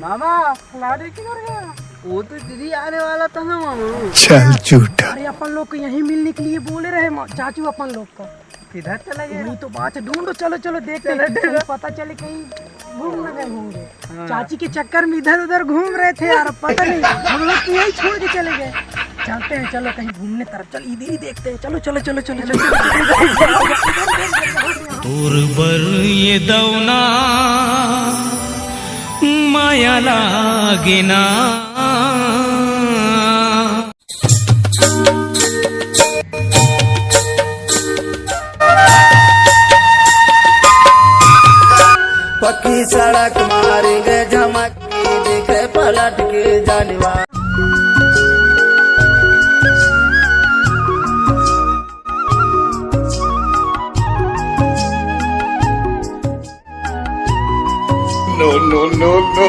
मामा खिलाड़ी की कर गया। वो तो दीदी आने वाला था ना मामा। चल झूठा। अरे अपन लोग को यहीं मिलने के लिए बोले रहे चाचू अपन लोग को। किधर चला गया? नहीं तो बात है, ढूंढो चलो चलो देखते हैं, पता चले कहीं घूम न गए होंगे। चाची के चक्कर में इधर उधर घूम रहे थे यार, पता नहीं हम लोग तो यही छोड़ के चले गए। चलते हैं चलो कहीं घूमने तरफ, चल इधर ही देखते हैं, चलो चलो चलो चलो चलो तोर बर ये दौना माया लागे ना। पक्की सड़क मारेंगे झमक के, देखे पलट के जाने वाला। No, no, no, no.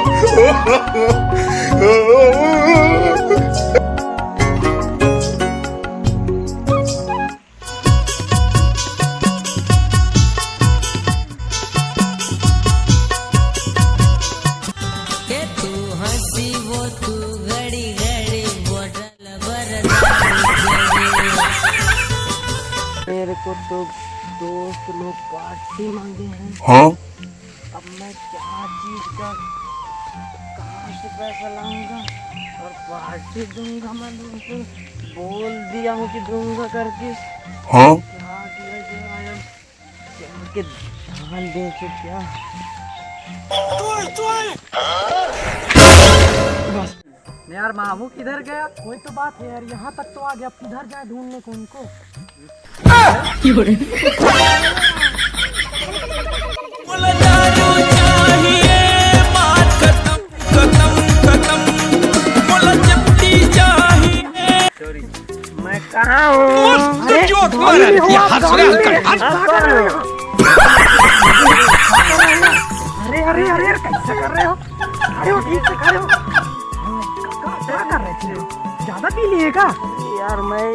मेरे को तो दोस्त लोग पार्टी मांगे हैं। हाँ? अब मैं क्या चीज का कहाँ से पैसा लाऊंगा और पार्टी दूंगा। मैं उनको बोल दिया हूँ कि दूंगा करके। हाँ? क्या किया जाए अब, क्या के धान बेचो क्या। बस यार मामू किधर गया? कोई तो बात है यार, यहाँ तक तो आ गया, अब किधर जाए ढूंढने को उनको। मैं कहाँ हूँ? अरे अरे अरे कैसे कर रहे हो? अरे वो ठीक से खड़े हो। क्या कर रहे थे? ज्यादा पी लिए का? यार मैं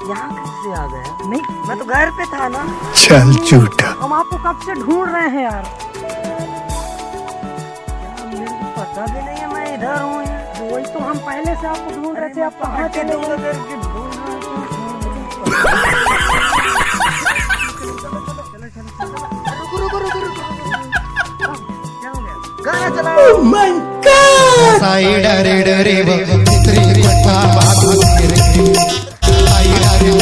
यहाँ कैसे आ गया? नहीं मैं तो घर पे था ना। चल झूठा। हम आपको कब से ढूंढ रहे हैं यार। मेरे को पता भी नहीं है मैं इधर हूँ। वही तो हम पहले से आपको ढूंढ रहे थे, आप कहाँ चले गए? साइड रे डरे तितरी पट्टा बाबू साइड रे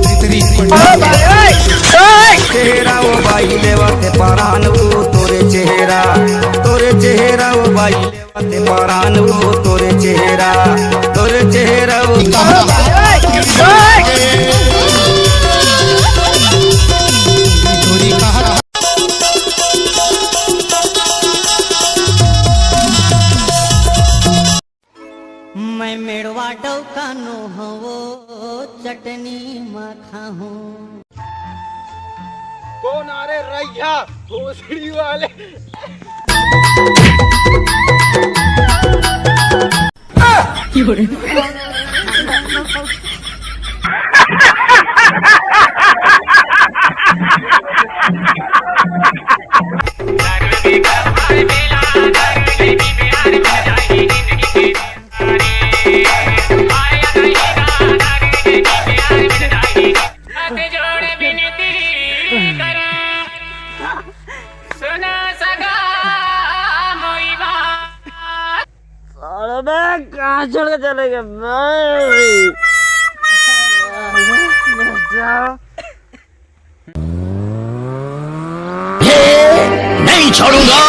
तितरी पट्टा चेहरा वो बाई लेवाते परान वो तोरे चेहरा वो बाई लेवाते परान वो तोरे चेहरा वो थोड़ी कहा। मैं मेड़वा डौकानो हवो चटनी माखा हूँ। कौन आ रहे? रैया भोसड़ी वाले। कहाँ छोड़ के चले गए? नहीं छोड़ूंगा।